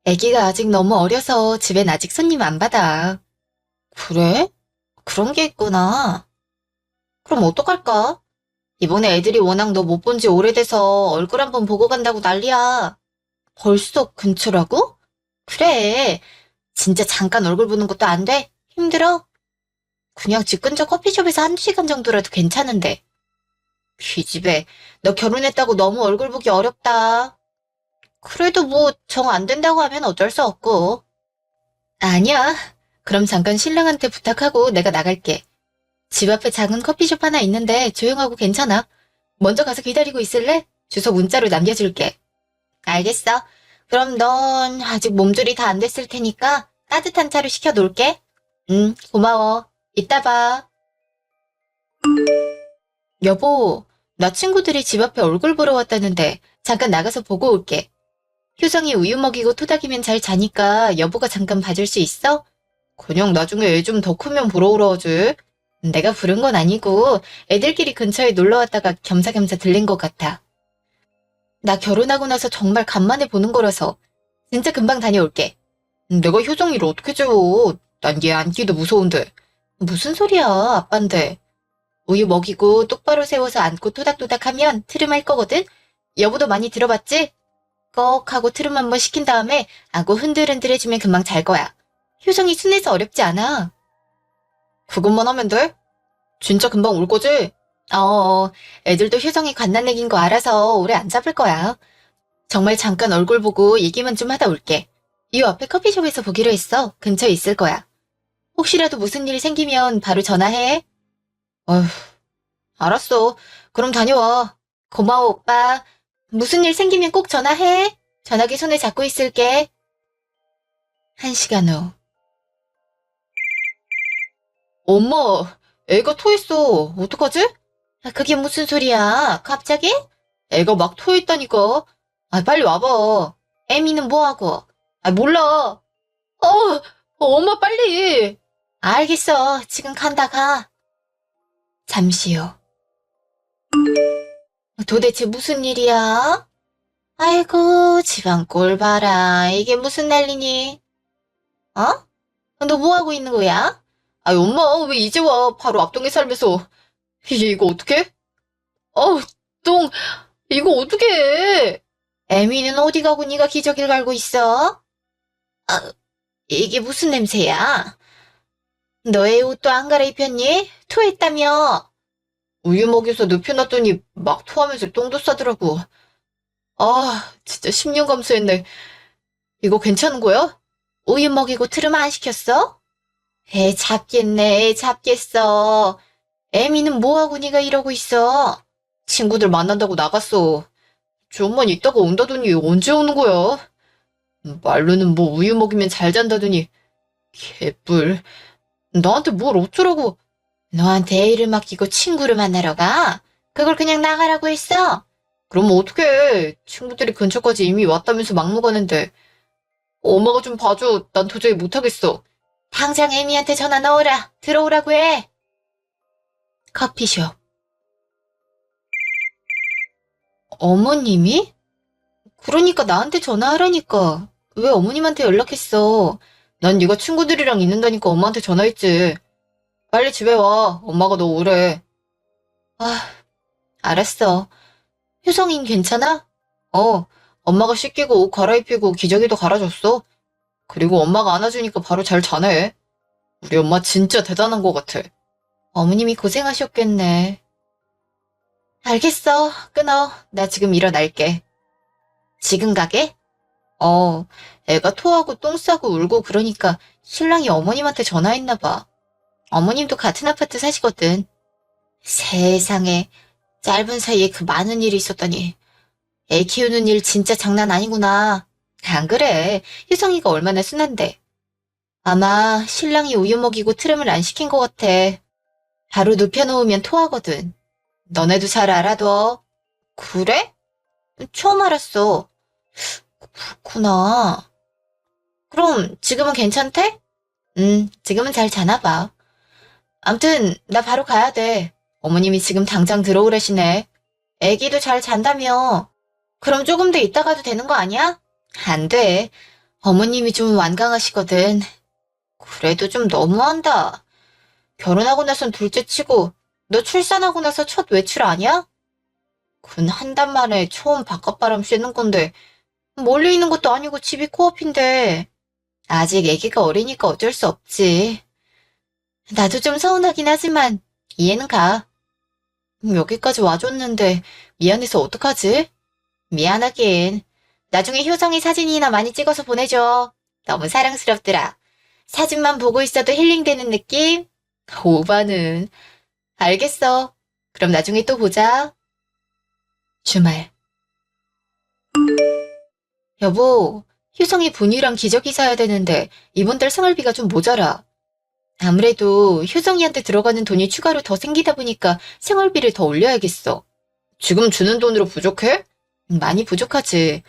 아기가 아직 너무 어려서 집엔 아직 손님 안 받아. 그래? 그런 게 있구나. 그럼 어떡할까? 이번에 애들이 워낙 너 못 본지 오래돼서 얼굴 한번 보고 간다고 난리야. 벌써 근처라고? 그래. 진짜 잠깐 얼굴 보는 것도 안 돼? 힘들어? 그냥 집 근처 커피숍에서 1시간 정도라도 괜찮은데. 기집애, 너 결혼했다고 너무 얼굴 보기 어렵다. 그래도 뭐 정 안 된다고 하면 어쩔 수 없고. 아니야. 그럼 잠깐 신랑한테 부탁하고 내가 나갈게. 집 앞에 작은 커피숍 하나 있는데 조용하고 괜찮아. 먼저 가서 기다리고 있을래? 주소 문자로 남겨줄게. 알겠어. 그럼 넌 아직 몸조리 다 안 됐을 테니까 따뜻한 차로 시켜놓을게. 고마워. 이따 봐. 여보, 나 친구들이 집 앞에 얼굴 보러 왔다는데 잠깐 나가서 보고 올게. 효정이 우유 먹이고 토닥이면 잘 자니까 여보가 잠깐 봐줄 수 있어? 그냥 나중에 애 좀 더 크면 보러 오라 하지. 내가 부른 건 아니고 애들끼리 근처에 놀러 왔다가 겸사겸사 들린 것 같아. 나 결혼하고 나서 정말 간만에 보는 거라서 진짜 금방 다녀올게. 내가 효정이를 어떻게 재워. 난 얘 안기도 무서운데. 무슨 소리야, 아빤데. 우유 먹이고 똑바로 세워서 안고 토닥토닥 하면 트름할 거거든? 여보도 많이 들어봤지? 꺽 하고 트름 한번 시킨 다음에 안고 흔들흔들 해주면 금방 잘 거야. 효정이 순해서 어렵지 않아. 그것만 하면 돼? 진짜 금방 올 거지? 애들도 효정이 갓난애기인 거 알아서 오래 안 잡을 거야. 정말 잠깐 얼굴 보고 얘기만 좀 하다 올게. 이 앞에 커피숍에서 보기로 했어. 근처에 있을 거야. 혹시라도 무슨 일 생기면 바로 전화해. 어휴, 알았어. 그럼 다녀와. 고마워, 오빠. 무슨 일 생기면 꼭 전화해. 전화기 손에 잡고 있을게. 1시간 후. 엄마, 애가 토했어. 어떡하지? 그게 무슨 소리야? 갑자기? 애가 막 토했다니까. 빨리 와봐. 애미는 뭐하고? 몰라. 엄마 빨리. 알겠어. 지금 간다 가. 잠시 후. 도대체 무슨 일이야? 아이고, 집안 꼴 봐라. 이게 무슨 난리니? 어? 너 뭐하고 있는 거야? 엄마, 왜 이제 와? 바로 앞동에 살면서. 이거 어떡해? 어우, 똥, 이거 어떡해? 애미는 어디 가고 네가 기저귀를 갈고 있어? 이게 무슨 냄새야? 너의 옷도 안 갈아입혔니? 토했다며? 우유 먹여서 눕혀놨더니 막 토하면서 똥도 싸더라고. 진짜 10년 감수했네. 이거 괜찮은 거야? 우유 먹이고 트름 안 시켰어? 애 잡겠네, 애 잡겠어. 애미는 뭐하고 네가 이러고 있어? 친구들 만난다고 나갔어. 좀만 있다가 온다더니 언제 오는 거야? 말로는 뭐 우유 먹이면 잘 잔다더니 개뿔. 나한테 뭘 어쩌라고. 너한테 애를 맡기고 친구를 만나러 가? 그걸 그냥 나가라고 했어? 그럼 어떡해. 친구들이 근처까지 이미 왔다면서 막무가내인데. 엄마가 좀 봐줘. 난 도저히 못하겠어. 당장 애미한테 전화 넣어라. 들어오라고 해. 커피숍. 어머님이? 그러니까 나한테 전화하라니까. 왜 어머님한테 연락했어? 난 네가 친구들이랑 있는다니까 엄마한테 전화했지. 빨리 집에 와. 엄마가 너 오래. 아, 알았어. 효성인 괜찮아? 엄마가 씻기고 옷 갈아입히고 기저귀도 갈아줬어. 그리고 엄마가 안아주니까 바로 잘 자네. 우리 엄마 진짜 대단한 것 같아. 어머님이 고생하셨겠네. 알겠어. 끊어. 나 지금 일어날게. 지금 가게? 애가 토하고 똥 싸고 울고 그러니까 신랑이 어머님한테 전화했나 봐. 어머님도 같은 아파트 사시거든. 세상에, 짧은 사이에 그 많은 일이 있었다니. 애 키우는 일 진짜 장난 아니구나. 안 그래. 효성이가 얼마나 순한데. 아마 신랑이 우유 먹이고 트름을 안 시킨 것 같아. 바로 눕혀놓으면 토하거든. 너네도 잘 알아둬. 그래? 처음 알았어. 그렇구나. 그럼 지금은 괜찮대? 지금은 잘 자나 봐. 암튼 나 바로 가야 돼. 어머님이 지금 당장 들어오래시네. 애기도 잘 잔다며. 그럼 조금 더 있다 가도 되는 거 아니야? 안 돼. 어머님이 좀 완강하시거든. 그래도 좀 너무한다. 결혼하고 나선 둘째 치고 너 출산하고 나서 첫 외출 아니야? 근 한 달 만에 처음 바깥바람 쐬는 건데 멀리 있는 것도 아니고 집이 코앞인데 아직 애기가 어리니까 어쩔 수 없지. 나도 좀 서운하긴 하지만 이해는 가. 여기까지 와줬는데 미안해서 어떡하지? 미안하긴. 나중에 효정이 사진이나 많이 찍어서 보내줘. 너무 사랑스럽더라. 사진만 보고 있어도 힐링되는 느낌? 오바는. 알겠어. 그럼 나중에 또 보자. 주말. 여보, 효정이 분유랑 기저귀 사야 되는데 이번 달 생활비가 좀 모자라. 아무래도 효정이한테 들어가는 돈이 추가로 더 생기다 보니까 생활비를 더 올려야겠어. 지금 주는 돈으로 부족해? 많이 부족하지.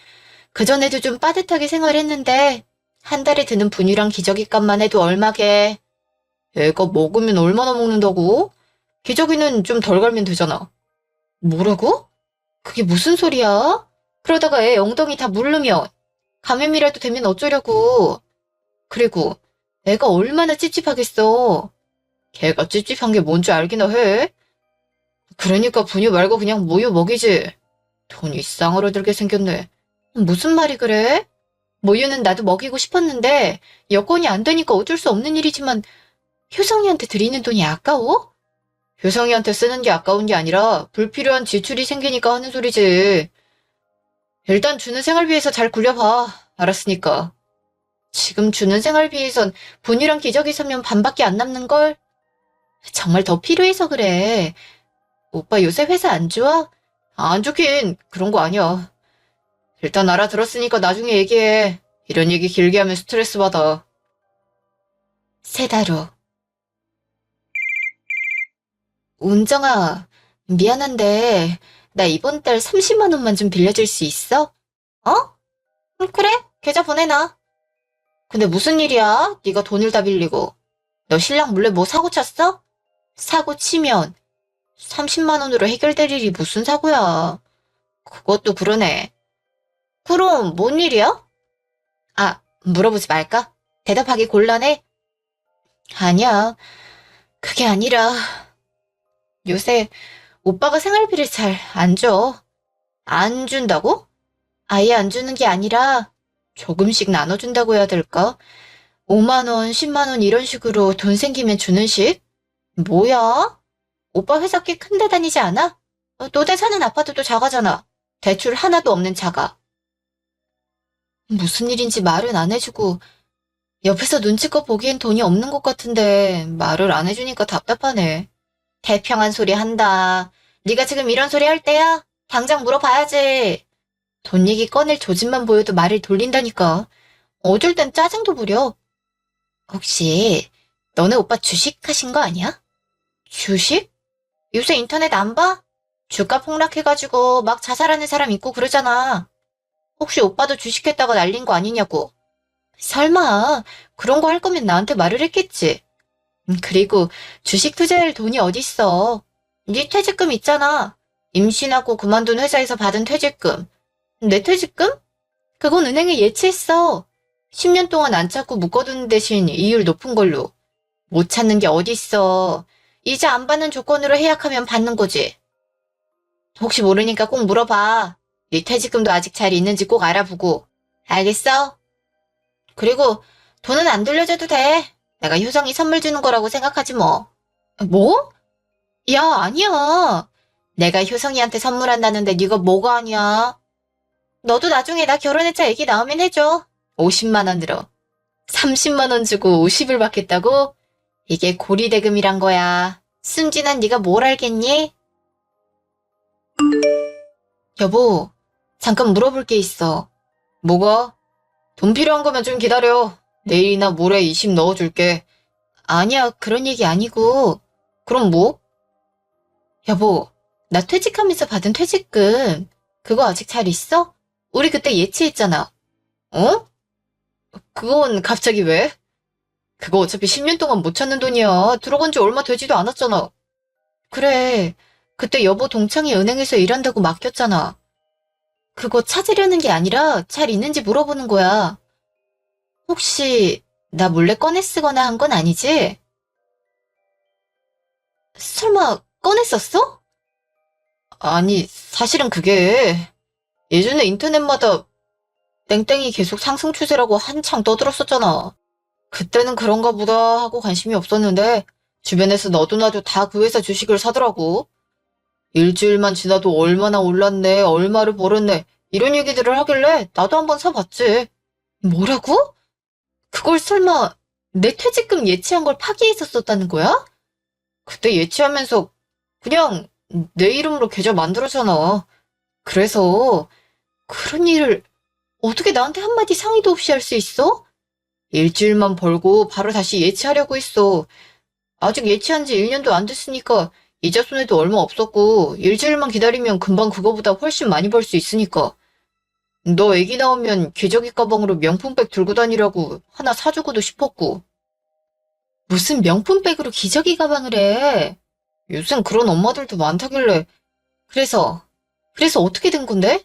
그전에도 좀 빠듯하게 생활했는데 한 달에 드는 분유랑 기저귀 값만 해도 얼마게. 애가 먹으면 얼마나 먹는다고? 기저귀는 좀 덜 갈면 되잖아. 뭐라고? 그게 무슨 소리야? 그러다가 애 엉덩이 다 물르면 감염이라도 되면 어쩌려고. 그리고 애가 얼마나 찝찝하겠어. 걔가 찝찝한 게 뭔지 알기나 해? 그러니까 분유 말고 그냥 모유 먹이지. 돈이 쌍으로 들게 생겼네. 무슨 말이 그래? 모유는 나도 먹이고 싶었는데 여건이 안 되니까 어쩔 수 없는 일이지만 효성이한테 드리는 돈이 아까워? 효성이한테 쓰는 게 아까운 게 아니라 불필요한 지출이 생기니까 하는 소리지. 일단 주는 생활비에서 잘 굴려봐. 알았으니까. 지금 주는 생활비에선 분유랑 기저귀 사면 반밖에 안 남는걸? 정말 더 필요해서 그래. 오빠 요새 회사 안 좋아? 안 좋긴 그런 거 아니야. 일단 알아들었으니까 나중에 얘기해. 이런 얘기 길게 하면 스트레스 받아. 세다로. 운정아, 미안한데 나 이번 달 30만 원만 좀 빌려줄 수 있어? 어? 그래, 계좌 보내놔. 근데 무슨 일이야? 네가 돈을 다 빌리고. 너 신랑 몰래 뭐 사고 쳤어? 사고 치면 30만 원으로 해결될 일이 무슨 사고야. 그것도 그러네. 그럼 뭔 일이야? 아, 물어보지 말까? 대답하기 곤란해? 아니야, 그게 아니라 요새 오빠가 생활비를 잘 안 줘. 안 준다고? 아예 안 주는 게 아니라 조금씩 나눠준다고 해야 될까? 5만 원, 10만 원 이런 식으로 돈 생기면 주는 식? 뭐야? 오빠 회사 꽤 큰데 다니지 않아? 너네 사는 아파트도 작아잖아. 대출 하나도 없는 자가. 무슨 일인지 말은 안 해주고 옆에서 눈치껏 보기엔 돈이 없는 것 같은데 말을 안 해주니까 답답하네. 태평한 소리 한다. 네가 지금 이런 소리 할 때야? 당장 물어봐야지. 돈 얘기 꺼낼 조짐만 보여도 말을 돌린다니까. 어쩔 땐 짜증도 부려. 혹시 너네 오빠 주식 하신 거 아니야? 주식? 요새 인터넷 안 봐? 주가 폭락해가지고 막 자살하는 사람 있고 그러잖아. 혹시 오빠도 주식했다가 날린 거 아니냐고. 설마 그런 거 할 거면 나한테 말을 했겠지. 그리고 주식 투자할 돈이 어딨어. 네 퇴직금 있잖아. 임신하고 그만둔 회사에서 받은 퇴직금. 내 퇴직금? 그건 은행에 예치했어. 10년 동안 안 찾고 묶어두는 대신 이율 높은 걸로. 못 찾는 게 어딨어. 이자 안 받는 조건으로 해약하면 받는 거지. 혹시 모르니까 꼭 물어봐. 네 퇴직금도 아직 잘 있는지 꼭 알아보고. 알겠어? 그리고 돈은 안 돌려줘도 돼. 내가 효정이 선물 주는 거라고 생각하지 뭐. 뭐? 야, 아니야. 내가 효성이한테 선물한다는데 네가 뭐가 아니야. 너도 나중에 나 결혼했자 애기 낳으면 해줘. 50만 원으로. 30만 원 주고 50을 받겠다고? 이게 고리대금이란 거야. 순진한 네가 뭘 알겠니? 여보, 잠깐 물어볼 게 있어. 뭐가? 돈 필요한 거면 좀 기다려. 내일이나 모레 20 넣어줄게. 아니야, 그런 얘기 아니고. 그럼 뭐? 여보, 나 퇴직하면서 받은 퇴직금. 그거 아직 잘 있어? 우리 그때 예치했잖아. 어? 그건 갑자기 왜? 그거 어차피 10년 동안 못 찾는 돈이야. 들어간 지 얼마 되지도 않았잖아. 그래. 그때 여보 동창이 은행에서 일한다고 맡겼잖아. 그거 찾으려는 게 아니라 잘 있는지 물어보는 거야. 혹시 나 몰래 꺼내 쓰거나 한 건 아니지? 설마 꺼냈었어? 아니, 사실은 그게 예전에 인터넷마다 땡땡이 계속 상승 추세라고 한창 떠들었었잖아. 그때는 그런가 보다 하고 관심이 없었는데 주변에서 너도 나도 다 그 회사 주식을 사더라고. 일주일만 지나도 얼마나 올랐네, 얼마를 벌었네 이런 얘기들을 하길래 나도 한번 사봤지. 뭐라고? 그걸 설마 내 퇴직금 예치한 걸 파기했었다는 거야? 그때 예치하면서 그냥 내 이름으로 계좌 만들었잖아. 그래서 그런 일을 어떻게 나한테 한마디 상의도 없이 할 수 있어? 일주일만 벌고 바로 다시 예치하려고 했어. 아직 예치한 지 1년도 안 됐으니까 이자 손해도 얼마 없었고 일주일만 기다리면 금방 그거보다 훨씬 많이 벌 수 있으니까. 너 애기 나오면 기저귀 가방으로 명품백 들고 다니라고 하나 사주고도 싶었고. 무슨 명품백으로 기저귀 가방을 해? 요샌 그런 엄마들도 많다길래. 그래서, 그래서 어떻게 된 건데?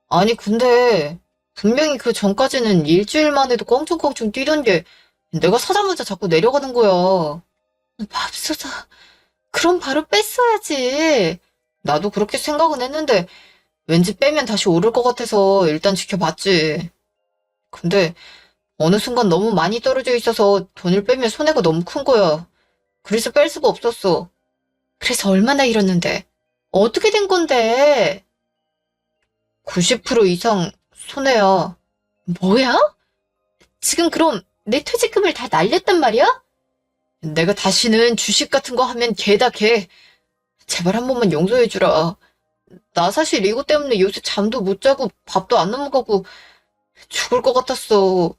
아니, 근데, 분명히 그 전까지는 일주일만 해도 껑충껑충 뛰던 게 내가 사자마자 자꾸 내려가는 거야. 맙소사, 그럼 바로 뺐어야지. 나도 그렇게 생각은 했는데, 왠지 빼면 다시 오를 것 같아서 일단 지켜봤지. 근데, 어느 순간 너무 많이 떨어져 있어서 돈을 빼면 손해가 너무 큰 거야. 그래서 뺄 수가 없었어. 그래서 얼마나 잃었는데? 어떻게 된 건데? 90% 이상 손해야. 뭐야? 지금 그럼 내 퇴직금을 다 날렸단 말이야? 내가 다시는 주식 같은 거 하면 개다 개. 제발 한 번만 용서해주라. 나 사실 이거 때문에 요새 잠도 못 자고 밥도 안 넘어가고 죽을 것 같았어.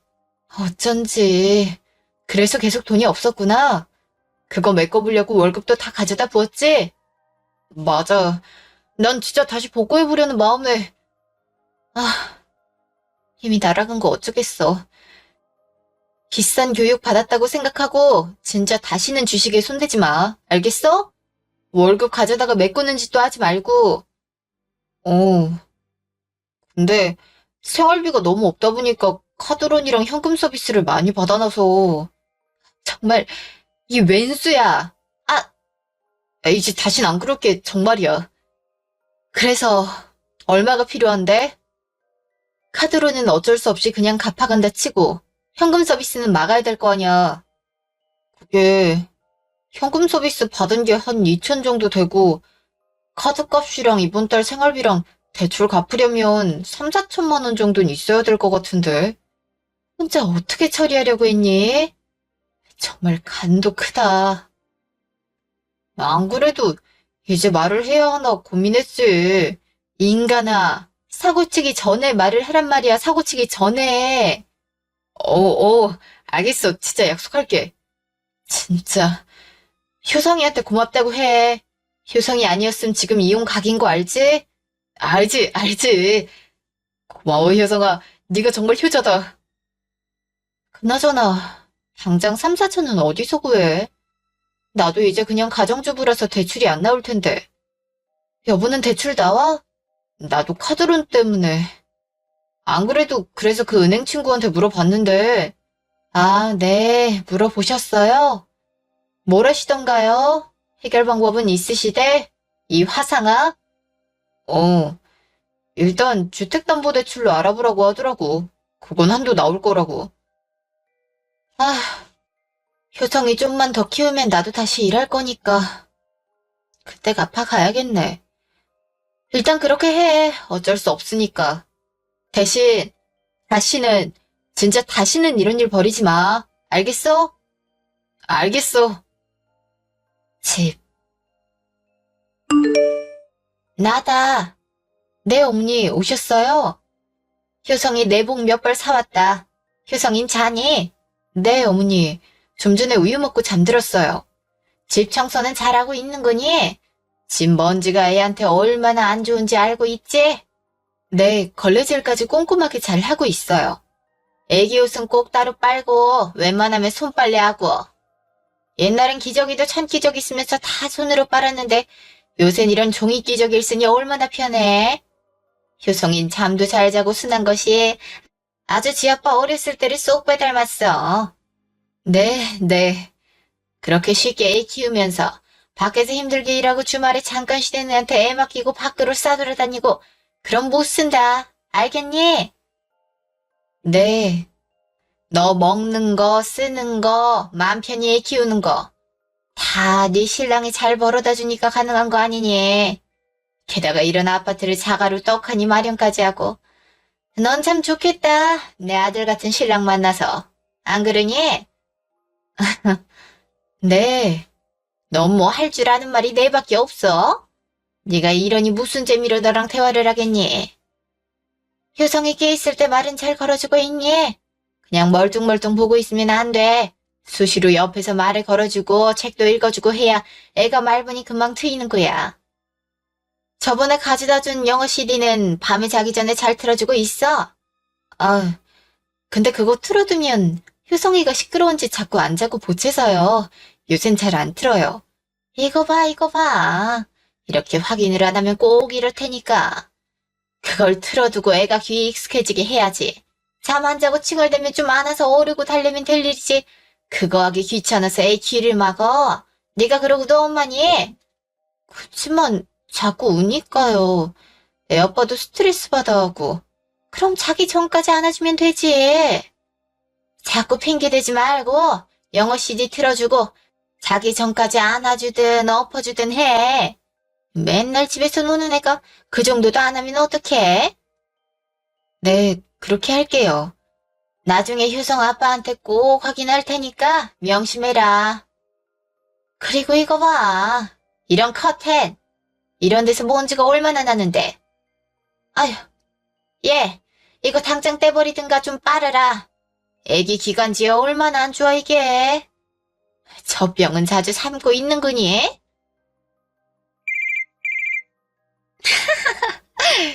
어쩐지. 그래서 계속 돈이 없었구나. 그거 메꿔보려고 월급도 다 가져다 부었지? 맞아. 난 진짜 다시 복구해보려는 마음에, 아, 이미 날아간 거 어쩌겠어. 비싼 교육 받았다고 생각하고 진짜 다시는 주식에 손대지 마. 알겠어? 월급 가져다가 메꾸는 짓도 하지 말고. 어, 근데 생활비가 너무 없다 보니까 카드론이랑 현금 서비스를 많이 받아놔서 정말 이 웬수야. 이제 다신 안 그럴게 정말이야. 그래서 얼마가 필요한데? 카드로는 어쩔 수 없이 그냥 갚아간다 치고 현금 서비스는 막아야 될 거 아니야. 그게 현금 서비스 받은 게 한 2천 정도 되고 카드값이랑 이번 달 생활비랑 대출 갚으려면 3, 4천만 원 정도는 있어야 될 것 같은데. 혼자 어떻게 처리하려고 했니? 정말 간도 크다. 안 그래도 이제 말을 해야 하나 고민했지. 인간아, 사고치기 전에 말을 하란 말이야, 사고치기 전에. 알겠어. 진짜 약속할게. 진짜. 효성이한테 고맙다고 해. 효성이 아니었으면 지금 이혼 각인 거 알지? 알지, 알지. 고마워, 효성아. 네가 정말 효자다. 그나저나, 당장 3, 4천은 어디서 구해? 나도 이제 그냥 가정주부라서 대출이 안 나올 텐데. 여보는 대출 나와? 나도 카드론 때문에. 안 그래도 그래서 그 은행 친구한테 물어봤는데, 아, 네, 물어보셨어요? 뭘 하시던가요? 해결 방법은 있으시대? 이 화상아? 어, 일단 주택담보대출로 알아보라고 하더라고. 그건 한도 나올 거라고. 아, 효성이 좀만 더 키우면 나도 다시 일할 거니까. 그때 갚아 가야겠네. 일단 그렇게 해. 어쩔 수 없으니까. 대신, 다시는, 진짜 다시는 이런 일 벌이지 마. 알겠어? 알겠어. 집. 나다. 네, 옴니 오셨어요? 효성이 내복 몇 벌 사왔다. 효성인 자니? 네, 어머니. 좀 전에 우유 먹고 잠들었어요. 집 청소는 잘하고 있는 거니? 집 먼지가 애한테 얼마나 안 좋은지 알고 있지? 네, 걸레질까지 꼼꼼하게 잘 하고 있어요. 애기 옷은 꼭 따로 빨고 웬만하면 손빨래하고. 옛날엔 기저귀도 천기저귀 쓰면서 다 손으로 빨았는데 요샌 이런 종이 기저귀를 쓰니 얼마나 편해. 효성인 잠도 잘 자고 순한 것이 아주 지 아빠 어렸을 때를 쏙 빼닮았어. 네, 네. 그렇게 쉽게 애 키우면서 밖에서 힘들게 일하고 주말에 잠깐 쉬는 애한테 애 맡기고 밖으로 싸돌아다니고 그럼 못 쓴다. 알겠니? 네. 너 먹는 거, 쓰는 거, 맘 편히 애 키우는 거 다 네 신랑이 잘 벌어다 주니까 가능한 거 아니니? 게다가 이런 아파트를 자가로 떡하니 마련까지 하고 넌 참 좋겠다. 내 아들 같은 신랑 만나서. 안 그러니? 네. 넌 뭐 할 줄 아는 말이 네 밖에 없어? 네가 이러니 무슨 재미로 너랑 대화를 하겠니? 효성이 깨 있을 때 말은 잘 걸어주고 있니? 그냥 멀뚱멀뚱 보고 있으면 안 돼. 수시로 옆에서 말을 걸어주고 책도 읽어주고 해야 애가 말문이 금방 트이는 거야. 저번에 가져다 준 영어 CD는 밤에 자기 전에 잘 틀어주고 있어? 아, 근데 그거 틀어두면 효성이가 시끄러운지 자꾸 안 자고 보채서요. 요샌 잘 안 틀어요. 이거 봐, 이거 봐. 이렇게 확인을 안 하면 꼭 이럴 테니까. 그걸 틀어두고 애가 귀에 익숙해지게 해야지. 잠 안 자고 칭얼대면 좀 안아서 오르고 달래면 될 일이지. 그거 하기 귀찮아서 애 귀를 막어. 네가 그러고도 엄마니? 그치만 자꾸 우니까요. 애 아빠도 스트레스 받아하고. 그럼 자기 전까지 안아주면 되지. 자꾸 핑계대지 말고 영어 CD 틀어주고 자기 전까지 안아주든 엎어주든 해. 맨날 집에서 노는 애가 그 정도도 안 하면 어떡해? 네, 그렇게 할게요. 나중에 효성 아빠한테 꼭 확인할 테니까 명심해라. 그리고 이거 봐. 이런 커튼. 이런 데서 먼지가 얼마나 나는데. 아휴, 얘, 이거 당장 떼버리든가 좀 빨아라. 애기 기관지에 얼마나 안 좋아 이게. 저 병은 자주 삼고 있는 거니?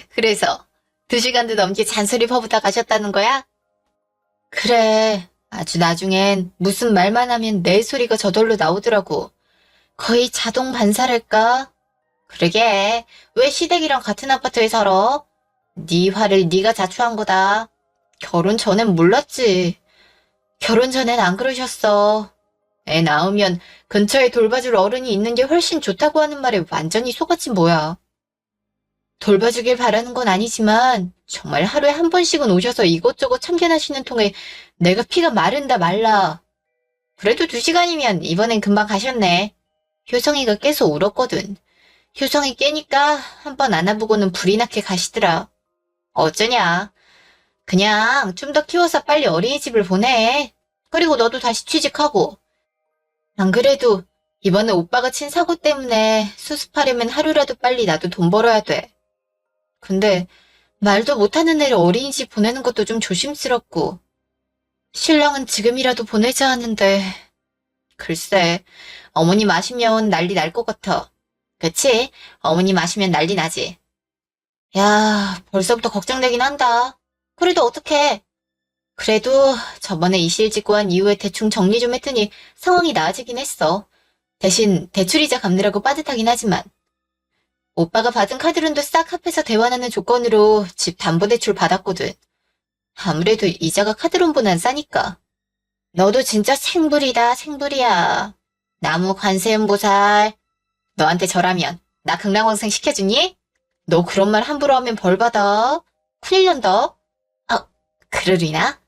그래서 2시간도 넘게 잔소리 퍼부다 가셨다는 거야? 그래. 아주 나중엔 무슨 말만 하면 내 소리가 저절로 나오더라고. 거의 자동 반사랄까? 그러게. 왜 시댁이랑 같은 아파트에 살아? 네 화를 네가 자초한 거다. 결혼 전엔 몰랐지. 결혼 전엔 안 그러셨어. 애 낳으면 근처에 돌봐줄 어른이 있는 게 훨씬 좋다고 하는 말에 완전히 속았지 뭐야. 돌봐주길 바라는 건 아니지만 정말 하루에 한 번씩은 오셔서 이것저것 참견하시는 통에 내가 피가 마른다 말라. 그래도 2시간이면 이번엔 금방 가셨네. 효성이가 깨서 울었거든. 효성이 깨니까 한 번 안아보고는 불이 나게 가시더라. 어쩌냐. 그냥 좀 더 키워서 빨리 어린이집을 보내. 그리고 너도 다시 취직하고. 안 그래도 이번에 오빠가 친 사고 때문에 수습하려면 하루라도 빨리 나도 돈 벌어야 돼. 근데 말도 못하는 애를 어린이집 보내는 것도 좀 조심스럽고. 신랑은 지금이라도 보내자 하는데 글쎄 어머니 마시면 난리 날 것 같아. 그치? 어머니 마시면 난리 나지. 야, 벌써부터 걱정되긴 한다. 그래도 어떡해. 그래도 저번에 이실직고 한 이후에 대충 정리 좀 했더니 상황이 나아지긴 했어. 대신 대출이자 갚느라고 빠듯하긴 하지만. 오빠가 받은 카드론도 싹 합해서 대환하는 조건으로 집 담보대출 받았거든. 아무래도 이자가 카드론보단 싸니까. 너도 진짜 생불이다, 생불이야. 나무 관세음보살. 너한테 절하면 나 극락왕생 시켜주니? 너 그런 말 함부로 하면 벌 받아. 큰일 난다. 아, 그러리나?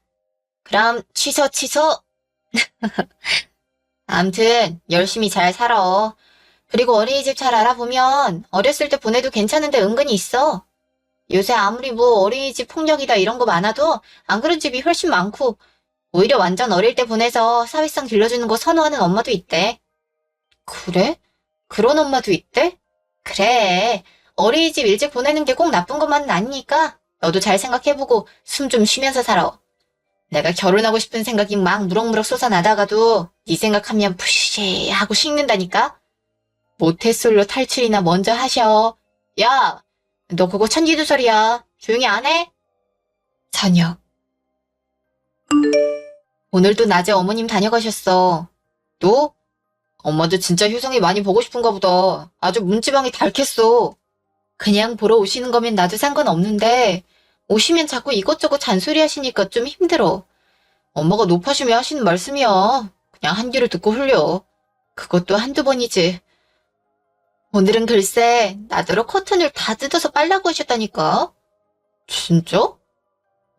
그럼 취소, 취소. 암튼 열심히 잘 살아. 그리고 어린이집 잘 알아보면 어렸을 때 보내도 괜찮은데 은근히 있어. 요새 아무리 뭐 어린이집 폭력이다 이런 거 많아도 안 그런 집이 훨씬 많고 오히려 완전 어릴 때 보내서 사회성 길러주는 거 선호하는 엄마도 있대. 그래? 그런 엄마도 있대? 그래. 어린이집 일찍 보내는 게 꼭 나쁜 것만은 아니니까 너도 잘 생각해보고 숨 좀 쉬면서 살아. 내가 결혼하고 싶은 생각이 막 무럭무럭 솟아나다가도 네 생각하면 푸시 하고 식는다니까? 모태솔로 탈출이나 먼저 하셔. 야, 너 그거 천기두설이야. 조용히 안 해? 저녁. 오늘도 낮에 어머님 다녀가셨어. 또? 엄마도 진짜 효성이 많이 보고 싶은가 보다. 아주 문지방이 닳겠어. 그냥 보러 오시는 거면 나도 상관없는데 오시면 자꾸 이것저것 잔소리 하시니까 좀 힘들어. 엄마가 높아심에 하시는 말씀이야. 그냥 한 귀로 듣고 흘려. 그것도 한두 번이지. 오늘은 글쎄 나더러 커튼을 다 뜯어서 빨라고 하셨다니까. 진짜?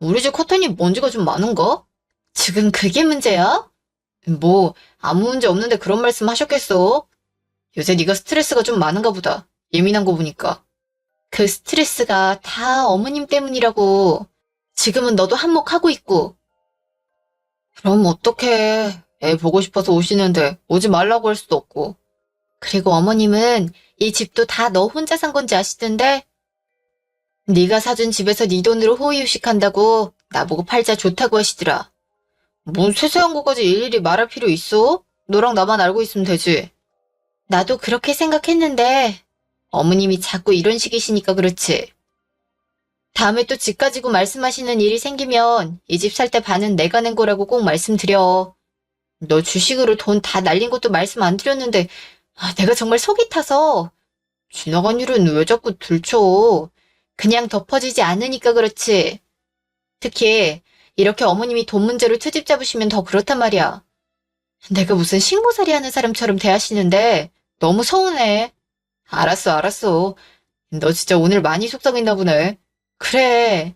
우리 집 커튼이 먼지가 좀 많은가? 지금 그게 문제야? 뭐 아무 문제 없는데 그런 말씀 하셨겠어? 요새 네가 스트레스가 좀 많은가 보다. 예민한 거 보니까. 그 스트레스가 다 어머님 때문이라고. 지금은 너도 한몫하고 있고. 그럼 어떡해. 애 보고 싶어서 오시는데 오지 말라고 할 수도 없고. 그리고 어머님은 이 집도 다 너 혼자 산 건지 아시던데? 네가 사준 집에서 네 돈으로 호의호식한다고 나보고 팔자 좋다고 하시더라. 뭔 세세한 거까지 일일이 말할 필요 있어? 너랑 나만 알고 있으면 되지. 나도 그렇게 생각했는데 어머님이 자꾸 이런 식이시니까 그렇지. 다음에 또 집 가지고 말씀하시는 일이 생기면 이 집 살 때 반은 내가 낸 거라고 꼭 말씀드려. 너 주식으로 돈 다 날린 것도 말씀 안 드렸는데 내가 정말 속이 타서. 지나간 일은 왜 자꾸 들춰. 그냥 덮어지지 않으니까 그렇지. 특히 이렇게 어머님이 돈 문제로 트집 잡으시면 더 그렇단 말이야. 내가 무슨 신고살이 하는 사람처럼 대하시는데 너무 서운해. 알았어, 알았어. 너 진짜 오늘 많이 속상했나 보네. 그래.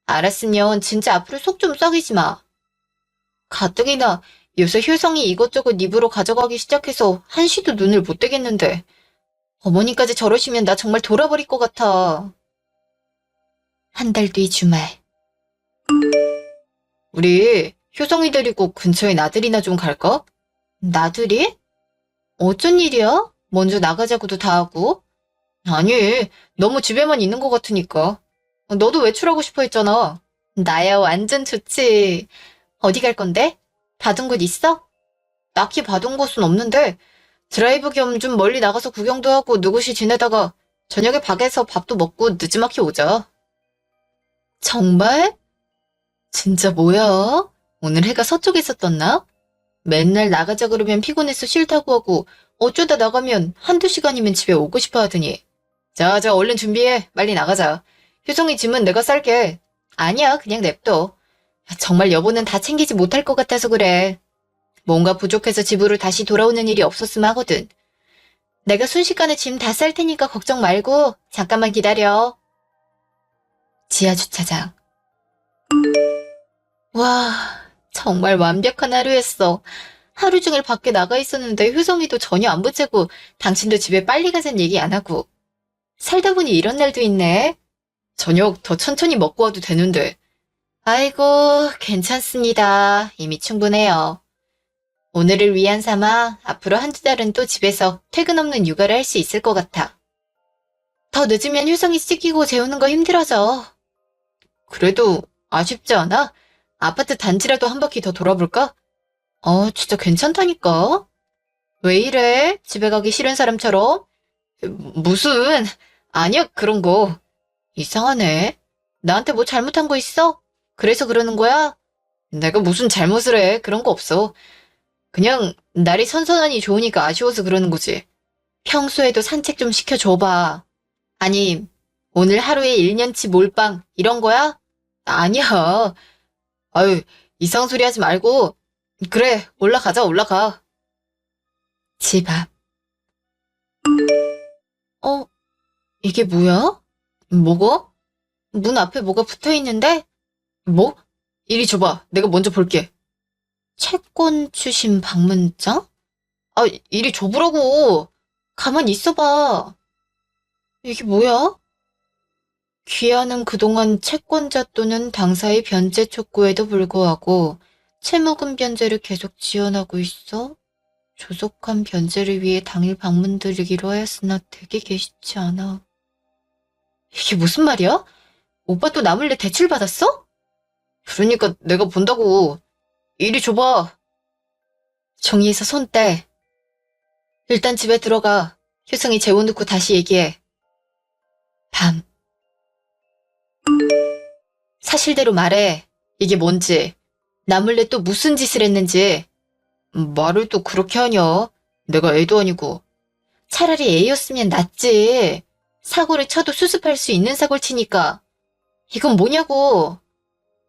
알았으면 진짜 앞으로 속 좀 썩이지 마. 가뜩이나 요새 효성이 이것저것 입으로 가져가기 시작해서 한시도 눈을 못 떼겠는데. 어머니까지 저러시면 나 정말 돌아버릴 것 같아. 한 달 뒤 주말. 우리 효성이 데리고 근처에 나들이나 좀 갈까? 나들이? 어쩐 일이야? 먼저 나가자고도 다 하고. 아니, 너무 집에만 있는 것 같으니까. 너도 외출하고 싶어 했잖아. 나야 완전 좋지. 어디 갈 건데? 봐둔 곳 있어? 딱히 봐둔 곳은 없는데 드라이브 겸 좀 멀리 나가서 구경도 하고 느긋이 지내다가 저녁에 밖에서 밥도 먹고 늦지막히 오자. 정말? 진짜 뭐야? 오늘 해가 서쪽에서 떴나? 맨날 나가자 그러면 피곤해서 싫다고 하고 어쩌다 나가면 한두 시간이면 집에 오고 싶어 하더니. 자, 얼른 준비해. 빨리 나가자. 효성이 짐은 내가 쌀게. 아니야, 그냥 냅둬. 정말 여보는 다 챙기지 못할 것 같아서 그래. 뭔가 부족해서 집으로 다시 돌아오는 일이 없었으면 하거든. 내가 순식간에 짐 다 쌀 테니까 걱정 말고 잠깐만 기다려. 지하주차장. 와, 정말 완벽한 하루였어. 하루 종일 밖에 나가 있었는데 효성이도 전혀 안 보채고 당신도 집에 빨리 가자는 얘기 안 하고. 살다 보니 이런 날도 있네. 저녁 더 천천히 먹고 와도 되는데. 아이고, 괜찮습니다. 이미 충분해요. 오늘을 위안 삼아 앞으로 한두 달은 또 집에서 퇴근 없는 육아를 할 수 있을 것 같아. 더 늦으면 효성이 씻기고 재우는 거 힘들어져. 그래도 아쉽지 않아? 아파트 단지라도 한 바퀴 더 돌아볼까? 진짜 괜찮다니까. 왜 이래? 집에 가기 싫은 사람처럼? 무슨, 아니야, 그런 거. 이상하네. 나한테 뭐 잘못한 거 있어? 그래서 그러는 거야? 내가 무슨 잘못을 해. 그런 거 없어. 그냥 날이 선선하니 좋으니까 아쉬워서 그러는 거지. 평소에도 산책 좀 시켜줘봐. 아니, 오늘 하루에 1년치 몰빵 이런 거야? 아니야. 아유, 이상한 소리 하지 말고. 그래, 올라가자, 올라가. 집 앞. 이게 뭐야? 뭐고? 문 앞에 뭐가 붙어 있는데? 뭐? 이리 줘봐. 내가 먼저 볼게. 채권 추심 방문장? 이리 줘보라고. 가만히 있어봐. 이게 뭐야? 귀하는 그동안 채권자 또는 당사의 변제 촉구에도 불구하고 채무금 변제를 계속 지연하고 있어? 조속한 변제를 위해 당일 방문드리기로 하였으나 댁에 계시지 않아. 이게 무슨 말이야? 오빠 또 나 몰래 대출받았어? 그러니까 내가 본다고. 이리 줘봐. 종이에서 손 떼. 일단 집에 들어가. 효성이 재워놓고 다시 얘기해. 밤. 사실대로 말해. 이게 뭔지. 나 몰래 또 무슨 짓을 했는지. 말을 또 그렇게 하냐? 내가 애도 아니고. 차라리 애였으면 낫지. 사고를 쳐도 수습할 수 있는 사고를 치니까. 이건 뭐냐고.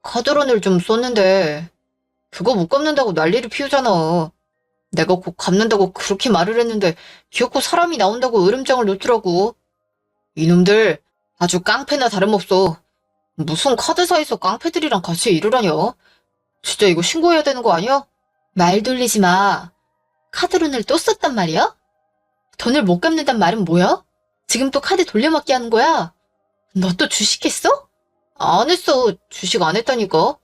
카드론을 좀 썼는데 그거 못 갚는다고 난리를 피우잖아. 내가 곧 갚는다고 그렇게 말을 했는데 귀엽고 사람이 나온다고 으름장을 놓더라고. 이놈들 아주 깡패나 다름없어. 무슨 카드사에서 깡패들이랑 같이 일을 하냐? 진짜 이거 신고해야 되는 거 아니야? 말 돌리지 마. 카드론을 또 썼단 말이야? 돈을 못 갚는단 말은 뭐야? 지금 또 카드 돌려막기 하는 거야? 너 또 주식했어? 안 했어. 주식 안 했다니까.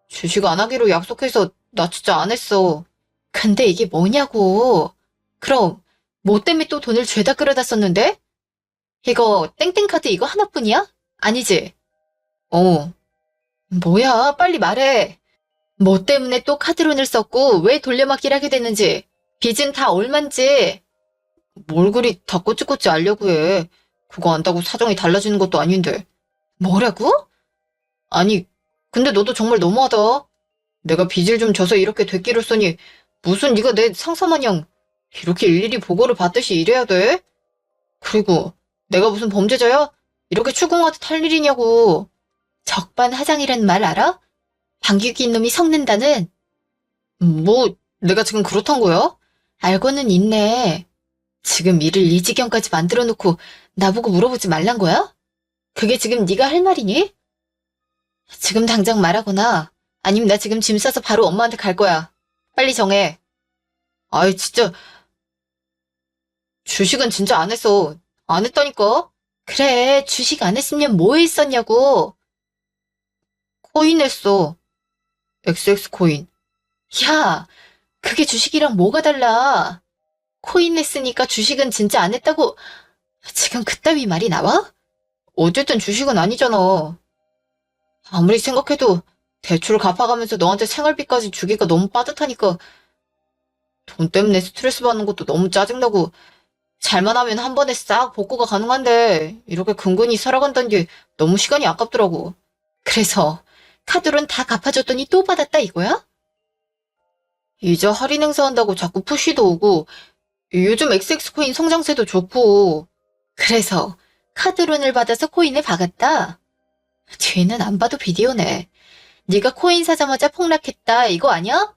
주식 안 하기로 약속해서 나 진짜 안 했어. 근데 이게 뭐냐고. 그럼 뭐 때문에 또 돈을 죄다 끌어다 썼는데? 이거 땡땡카드 이거 하나뿐이야? 아니지? 어. 뭐야 빨리 말해. 뭐 때문에 또 카드론을 썼고 왜 돌려막기를 하게 됐는지 빚은 다 얼만지. 뭘 그리 다 꼬치꼬치 알려고 해. 그거 안다고 사정이 달라지는 것도 아닌데. 뭐라고? 아니 근데 너도 정말 너무하다. 내가 빚을 좀 져서 이렇게 됐기로 써니 무슨 네가 내 상사 마냥 이렇게 일일이 보고를 받듯이 일해야 돼? 그리고 내가 무슨 범죄자야? 이렇게 추궁하듯 할 일이냐고. 적반하장이란 말 알아? 방귀뀐 놈이 섞는다는. 뭐 내가 지금 그렇단 거야? 알고는 있네. 지금 일을 이 지경까지 만들어 놓고 나보고 물어보지 말란 거야? 그게 지금 네가 할 말이니? 지금 당장 말하거나 아니면 나 지금 짐 싸서 바로 엄마한테 갈 거야. 빨리 정해. 아이 진짜 주식은 진짜 안 했어. 안 했다니까. 그래 주식 안 했으면 뭐 했었냐고. 코인 했어. XX 코인. 야 그게 주식이랑 뭐가 달라. 코인 했으니까 주식은 진짜 안 했다고 지금 그따위 말이 나와? 어쨌든 주식은 아니잖아. 아무리 생각해도 대출을 갚아가면서 너한테 생활비까지 주기가 너무 빠듯하니까 돈 때문에 스트레스 받는 것도 너무 짜증나고 잘만 하면 한 번에 싹 복구가 가능한데 이렇게 근근히 살아간다는 게 너무 시간이 아깝더라고. 그래서 카드론 다 갚아줬더니 또 받았다 이거야? 이자 할인 행사한다고 자꾸 푸시도 오고 요즘 XX 코인 성장세도 좋고 그래서 카드론을 받아서 코인을 박았다? 뒤는 안 봐도 비디오네. 네가 코인 사자마자 폭락했다 이거 아니야?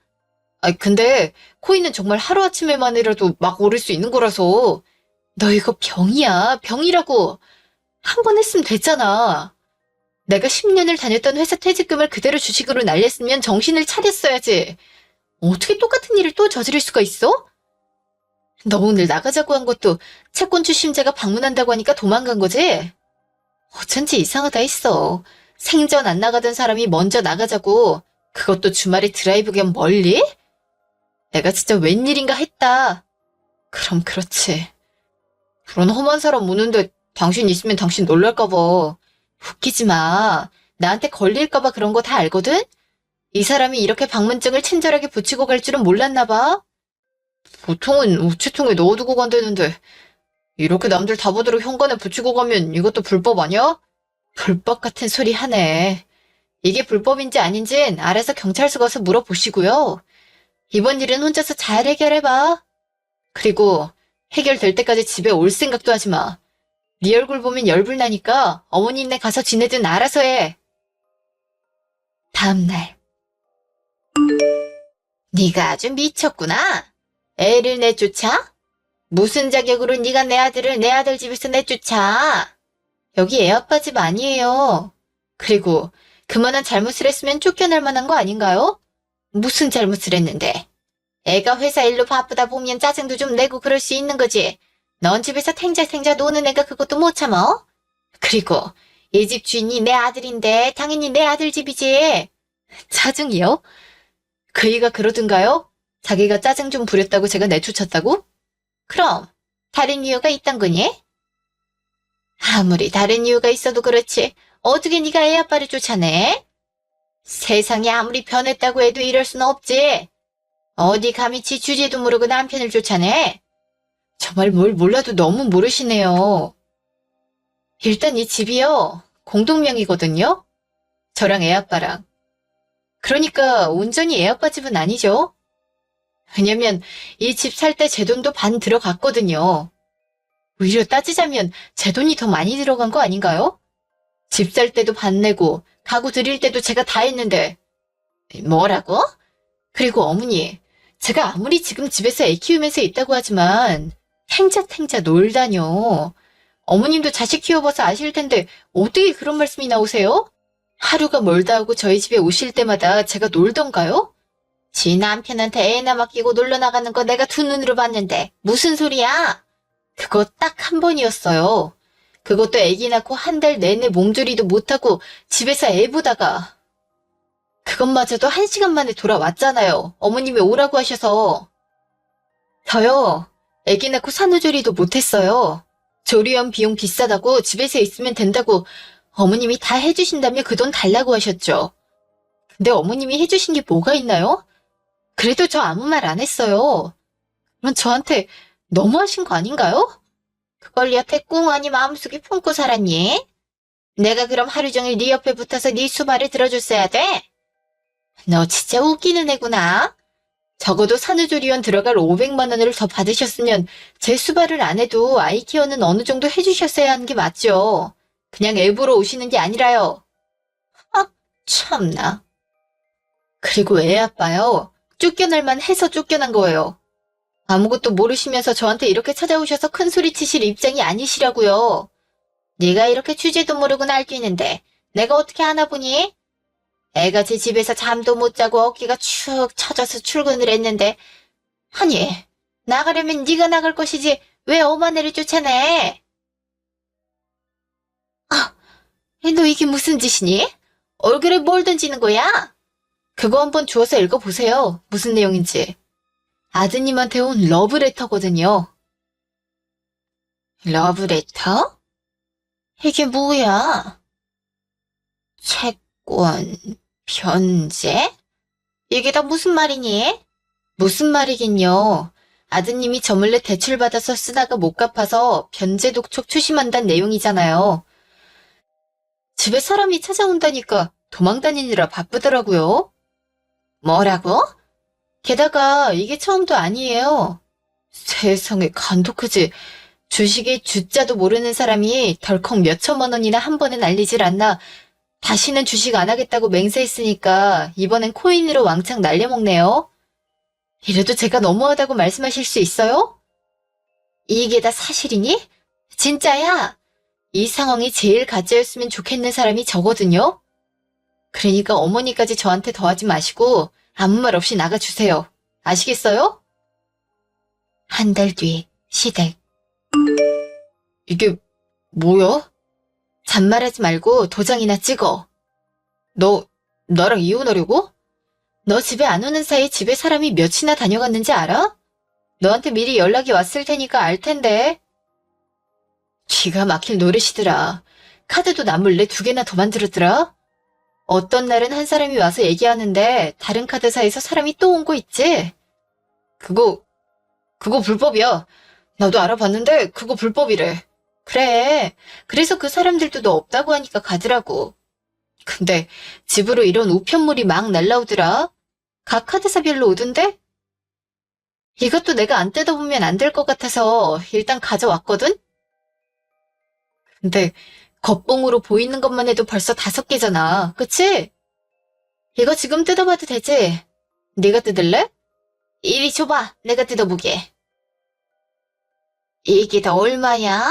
아니 근데 코인은 정말 하루아침에만이라도 막 오를 수 있는 거라서 너 이거 병이야 병이라고. 한 번 했으면 됐잖아. 내가 10년을 다녔던 회사 퇴직금을 그대로 주식으로 날렸으면 정신을 차렸어야지. 어떻게 똑같은 일을 또 저지를 수가 있어? 너 오늘 나가자고 한 것도 채권 추심자가 방문한다고 하니까 도망간 거지? 어쩐지 이상하다 했어. 생전 안 나가던 사람이 먼저 나가자고. 그것도 주말에 드라이브 겸 멀리? 내가 진짜 웬일인가 했다. 그럼 그렇지. 그런 험한 사람 오는데 당신 있으면 당신 놀랄까봐. 웃기지 마. 나한테 걸릴까봐 그런 거 다 알거든? 이 사람이 이렇게 방문증을 친절하게 붙이고 갈 줄은 몰랐나 봐. 보통은 우체통에 넣어두고 간다는데 이렇게 남들 다 보도록 현관에 붙이고 가면 이것도 불법 아니야? 불법 같은 소리 하네. 이게 불법인지 아닌진 알아서 경찰서 가서 물어보시고요. 이번 일은 혼자서 잘 해결해봐. 그리고 해결될 때까지 집에 올 생각도 하지 마. 네 얼굴 보면 열불 나니까 어머니네 가서 지내든 알아서 해. 다음 날. 네가 아주 미쳤구나. 애를 내쫓아? 무슨 자격으로 네가 내 아들을 내 아들 집에서 내쫓아? 여기 애아빠 집 아니에요. 그리고 그만한 잘못을 했으면 쫓겨날 만한 거 아닌가요? 무슨 잘못을 했는데? 애가 회사 일로 바쁘다 보면 짜증도 좀 내고 그럴 수 있는 거지. 넌 집에서 탱자탱자 노는 애가 그것도 못 참아? 그리고 이 집 주인이 내 아들인데 당연히 내 아들 집이지. 짜증이요? 그이가 그러던가요? 자기가 짜증 좀 부렸다고 제가 내쫓았다고? 그럼 다른 이유가 있단 거니? 아무리 다른 이유가 있어도 그렇지 어떻게 네가 애 아빠를 쫓아내? 세상이 아무리 변했다고 해도 이럴 순 없지. 어디 감히 지 주제도 모르고 남편을 쫓아내? 정말 뭘 몰라도 너무 모르시네요. 일단 이 집이요. 공동명의거든요. 저랑 애아빠랑. 그러니까 온전히 애아빠 집은 아니죠. 왜냐면 이 집 살 때 제 돈도 반 들어갔거든요. 오히려 따지자면 제 돈이 더 많이 들어간 거 아닌가요? 집 살 때도 반 내고 가구 드릴 때도 제가 다 했는데. 뭐라고? 그리고 어머니, 제가 아무리 지금 집에서 애 키우면서 있다고 하지만 탱자탱자 놀다뇨. 어머님도 자식 키워봐서 아실 텐데 어떻게 그런 말씀이 나오세요? 하루가 멀다 하고 저희 집에 오실 때마다 제가 놀던가요? 지 남편한테 애나 맡기고 놀러 나가는 거 내가 두 눈으로 봤는데 무슨 소리야? 그거 딱 한 번이었어요. 그것도 애기 낳고 한 달 내내 몸조리도 못하고 집에서 애 보다가 그것마저도 1시간 만에 돌아왔잖아요. 어머님이 오라고 하셔서. 저요. 애기 낳고 산후조리도 못했어요. 조리원 비용 비싸다고 집에서 있으면 된다고 어머님이 다 해주신다며 그 돈 달라고 하셨죠. 근데 어머님이 해주신 게 뭐가 있나요? 그래도 저 아무 말 안 했어요. 그럼 저한테 너무하신 거 아닌가요? 그걸 여태 꽁하니 마음속에 품고 살았니? 내가 그럼 하루 종일 네 옆에 붙어서 네 수발을 들어줬어야 돼? 너 진짜 웃기는 애구나. 적어도 산후조리원 들어갈 500만 원을 더 받으셨으면 제 수발을 안 해도 아이 케어는 어느 정도 해주셨어야 하는 게 맞죠. 그냥 애 보러 오시는 게 아니라요. 아, 참나. 그리고 애 아빠요. 쫓겨날만 해서 쫓겨난 거예요. 아무것도 모르시면서 저한테 이렇게 찾아오셔서 큰소리 치실 입장이 아니시라고요. 네가 이렇게 주제도 모르고 날뛰는데 내가 어떻게 하나 보니? 애가 제 집에서 잠도 못 자고 어깨가 축 처져서 출근을 했는데 아니 나가려면 네가 나갈 것이지 왜 엄한 애를 쫓아내? 아, 너 이게 무슨 짓이니? 얼굴에 뭘 던지는 거야? 그거 한번 주워서 읽어보세요. 무슨 내용인지. 아드님한테 온 러브레터거든요. 러브레터? 이게 뭐야? 채권, 변제? 이게 다 무슨 말이니? 무슨 말이긴요. 아드님이 저 몰래 대출받아서 쓰다가 못 갚아서 변제 독촉 추심한다는 내용이잖아요. 집에 사람이 찾아온다니까 도망 다니느라 바쁘더라고요. 뭐라고? 게다가 이게 처음도 아니에요. 세상에 간독하지. 주식이 주자도 모르는 사람이 덜컥 몇천만 원이나 한 번에 날리질 않나. 다시는 주식 안 하겠다고 맹세했으니까 이번엔 코인으로 왕창 날려먹네요. 이래도 제가 너무하다고 말씀하실 수 있어요? 이게 다 사실이니? 진짜야? 이 상황이 제일 가짜였으면 좋겠는 사람이 저거든요? 그러니까 어머니까지 저한테 더하지 마시고 아무 말 없이 나가주세요. 아시겠어요? 한 달 뒤 시댁. 이게 뭐야? 잔말하지 말고 도장이나 찍어. 너 나랑 이혼하려고? 너 집에 안 오는 사이 집에 사람이 몇이나 다녀갔는지 알아? 너한테 미리 연락이 왔을 테니까 알 텐데. 기가 막힐 노릇이더라. 카드도 남몰래 2개나 더 만들었더라. 어떤 날은 한 사람이 와서 얘기하는데 다른 카드사에서 사람이 또 온 거 있지? 그거 불법이야. 나도 알아봤는데 그거 불법이래. 그래. 그래서 그 사람들도 너 없다고 하니까 가더라고. 근데 집으로 이런 우편물이 막 날라오더라. 각 카드사별로 오던데? 이것도 내가 안 뜯어보면 안 될 것 같아서 일단 가져왔거든? 근데 겉봉으로 보이는 것만 해도 벌써 5개잖아. 그치? 이거 지금 뜯어봐도 되지? 네가 뜯을래? 이리 줘봐. 내가 뜯어보게. 이게 다 얼마야?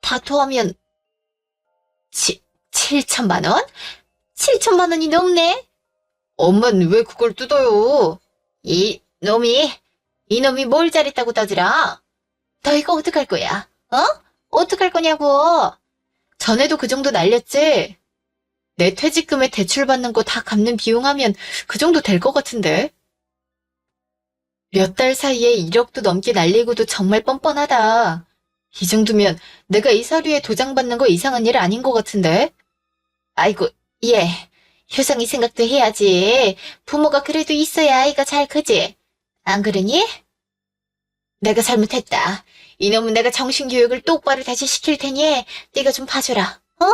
다 더하면 7천만 원? 7천만 원이 넘네? 엄마는 왜 그걸 뜯어요? 이놈이 뭘 잘했다고 떠들어? 너 이거 어떡할 거야? 어? 어떡할 거냐고? 전에도 그 정도 날렸지? 내 퇴직금에 대출받는 거 다 갚는 비용하면 그 정도 될 것 같은데? 몇 달 사이에 1억도 넘게 날리고도 정말 뻔뻔하다. 이 정도면 내가 이 서류에 도장 받는 거 이상한 일 아닌 것 같은데? 아이고, 예. 효성이 생각도 해야지. 부모가 그래도 있어야 아이가 잘 크지. 안 그러니? 내가 잘못했다. 이놈은 내가 정신교육을 똑바로 다시 시킬 테니 네가 좀 봐줘라. 어?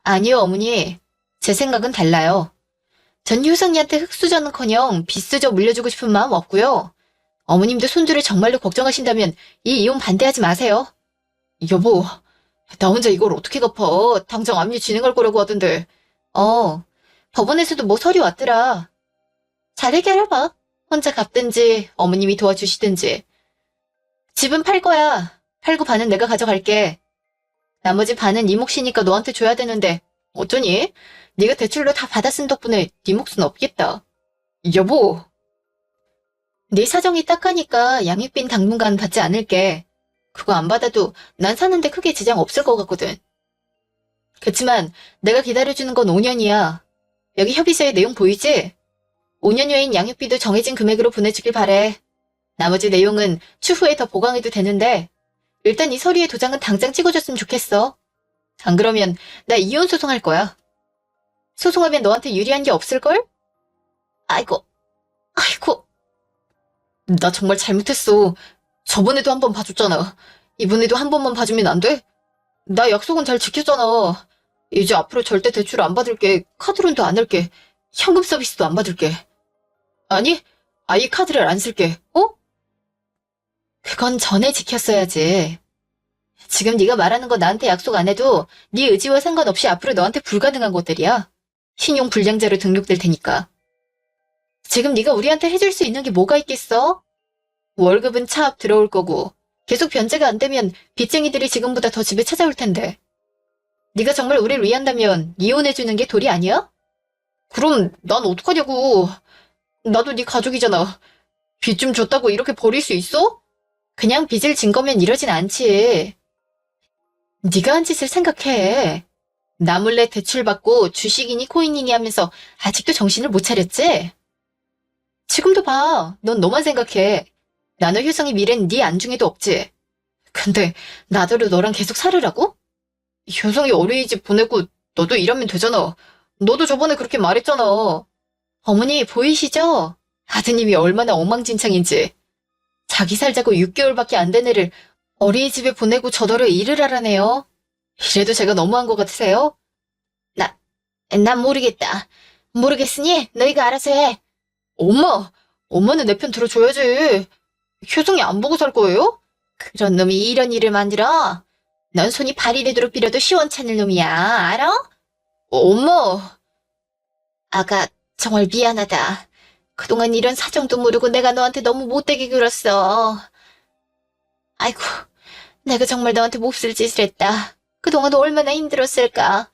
아니요, 어머니. 제 생각은 달라요. 전 효성이한테 흙수저는커녕 빚수저 물려주고 싶은 마음 없고요. 어머님도 손주를 정말로 걱정하신다면 이 이혼 반대하지 마세요. 여보, 나 혼자 이걸 어떻게 갚아? 당장 압류 진행할 거라고 하던데. 법원에서도 뭐 서류 왔더라. 잘 해결해봐. 혼자 갚든지 어머님이 도와주시든지. 집은 팔 거야. 팔고 반은 내가 가져갈게. 나머지 반은 네 몫이니까 너한테 줘야 되는데 어쩌니? 네가 대출로 다 받아 쓴 덕분에 네 몫은 없겠다. 여보. 네 사정이 딱하니까 양육빈 당분간 받지 않을게. 그거 안 받아도 난 사는데 크게 지장 없을 것 같거든. 그치만 내가 기다려주는 건 5년이야. 여기 협의서에 내용 보이지? 5년 후엔 양육비도 정해진 금액으로 보내주길 바래. 나머지 내용은 추후에 더 보강해도 되는데 일단 이 서류의 도장은 당장 찍어줬으면 좋겠어. 안 그러면 나 이혼 소송할 거야. 소송하면 너한테 유리한 게 없을걸? 아이고. 나 정말 잘못했어. 저번에도 한 번 봐줬잖아. 이번에도 한 번만 봐주면 안 돼? 나 약속은 잘 지켰잖아. 이제 앞으로 절대 대출 안 받을게. 카드론도 안 할게. 현금 서비스도 안 받을게. 아니, 아예 카드를 안 쓸게. 그건 전에 지켰어야지. 지금 네가 말하는 거 나한테 약속 안 해도 네 의지와 상관없이 앞으로 너한테 불가능한 것들이야. 신용 불량자로 등록될 테니까. 지금 네가 우리한테 해줄 수 있는 게 뭐가 있겠어? 월급은 차 앞 들어올 거고 계속 변제가 안 되면 빚쟁이들이 지금보다 더 집에 찾아올 텐데. 네가 정말 우리를 위한다면 이혼해주는 게 도리 아니야? 그럼 난 어떡하냐고. 나도 네 가족이잖아. 빚 좀 줬다고 이렇게 버릴 수 있어? 그냥 빚을 진 거면 이러진 않지. 네가 한 짓을 생각해. 나 몰래 대출받고 주식이니 코인이니 하면서 아직도 정신을 못 차렸지? 지금도 봐. 넌 너만 생각해. 나너 효성이 미래는 네 안중에도 없지. 근데 나더러 너랑 계속 살으라고? 효성이 어린이집 보내고 너도 일하면 되잖아. 너도 저번에 그렇게 말했잖아. 어머니 보이시죠? 아드님이 얼마나 엉망진창인지. 자기 살자고 6개월밖에 안 된 애를 어린이집에 보내고 저더러 일을 하라네요. 이래도 제가 너무한 것 같으세요? 난 모르겠다. 모르겠으니 너희가 알아서 해. 엄마는 내 편 들어줘야지. 효성이 안 보고 살 거예요? 그런 놈이 이런 일을 만들어? 넌 손이 발이 되도록 빌어도 시원찮을 놈이야, 알아? 엄마! 아가, 정말 미안하다. 그동안 이런 사정도 모르고 내가 너한테 너무 못되게 굴었어. 아이고, 내가 정말 너한테 몹쓸 짓을 했다. 그동안 얼마나 힘들었을까.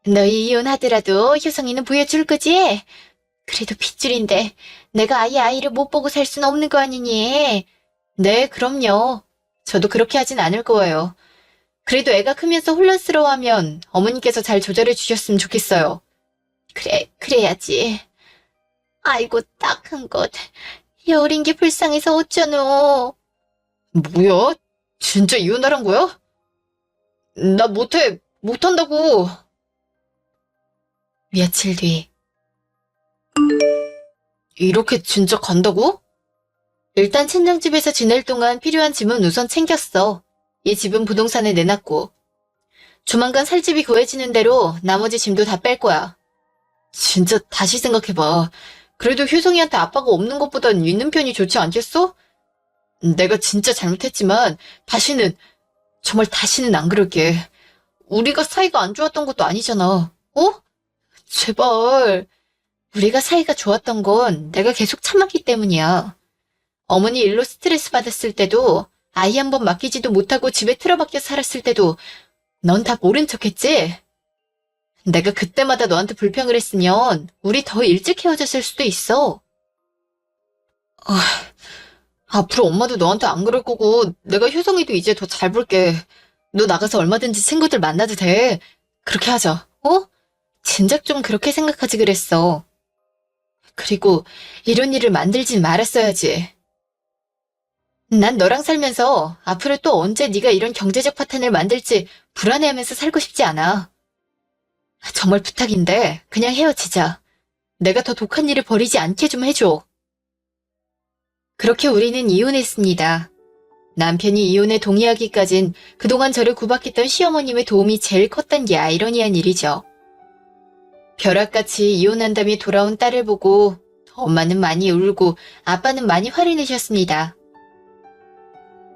너희 이혼하더라도 효성이는 보여줄 거지? 그래도 핏줄인데 내가 아예 아이를 못 보고 살 수는 없는 거 아니니? 네, 그럼요. 저도 그렇게 하진 않을 거예요. 그래도 애가 크면서 혼란스러워하면 어머니께서 잘 조절해 주셨으면 좋겠어요. 그래야지. 아이고, 딱한 것. 여울인 게 불쌍해서 어쩌노. 뭐야? 진짜 이혼하란 거야? 나 못한다고. 며칠 뒤. 이렇게 진짜 간다고? 일단 친정집에서 지낼 동안 필요한 짐은 우선 챙겼어. 이 집은 부동산에 내놨고. 조만간 살 집이 구해지는 대로 나머지 짐도 다 뺄 거야. 진짜 다시 생각해봐. 그래도 효성이한테 아빠가 없는 것보단 있는 편이 좋지 않겠어? 내가 진짜 잘못했지만 정말 다시는 안 그럴게. 우리가 사이가 안 좋았던 것도 아니잖아. 제발. 우리가 사이가 좋았던 건 내가 계속 참았기 때문이야. 어머니 일로 스트레스 받았을 때도 아이 한 번 맡기지도 못하고 집에 틀어박혀 살았을 때도 넌 다 모른 척했지? 내가 그때마다 너한테 불평을 했으면 우리 더 일찍 헤어졌을 수도 있어. 앞으로 엄마도 너한테 안 그럴 거고 내가 효성이도 이제 더 잘 볼게. 너 나가서 얼마든지 친구들 만나도 돼. 그렇게 하자. 진작 좀 그렇게 생각하지 그랬어. 그리고 이런 일을 만들진 말았어야지. 난 너랑 살면서 앞으로 또 언제 네가 이런 경제적 파탄을 만들지 불안해하면서 살고 싶지 않아. 정말 부탁인데 그냥 헤어지자. 내가 더 독한 일을 벌이지 않게 좀 해줘. 그렇게 우리는 이혼했습니다. 남편이 이혼에 동의하기까진 그동안 저를 구박했던 시어머님의 도움이 제일 컸단 게 아이러니한 일이죠. 벼락같이 이혼한 다음에 돌아온 딸을 보고 엄마는 많이 울고 아빠는 많이 화를 내셨습니다.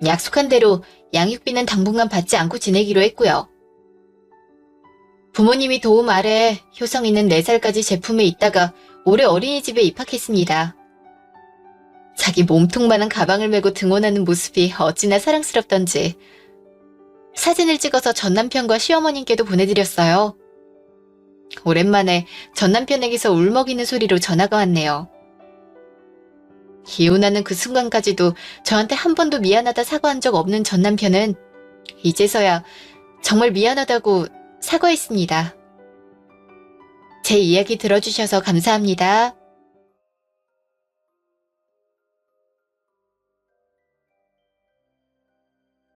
약속한 대로 양육비는 당분간 받지 않고 지내기로 했고요. 부모님이 도움 아래 효성이는 4살까지 제품에 있다가 올해 어린이집에 입학했습니다. 자기 몸통만한 가방을 메고 등원하는 모습이 어찌나 사랑스럽던지 사진을 찍어서 전남편과 시어머님께도 보내드렸어요. 오랜만에 전남편에게서 울먹이는 소리로 전화가 왔네요. 이혼하는 그 순간까지도 저한테 한 번도 미안하다 사과한 적 없는 전남편은 이제서야 정말 미안하다고 사과했습니다. 제 이야기 들어주셔서 감사합니다.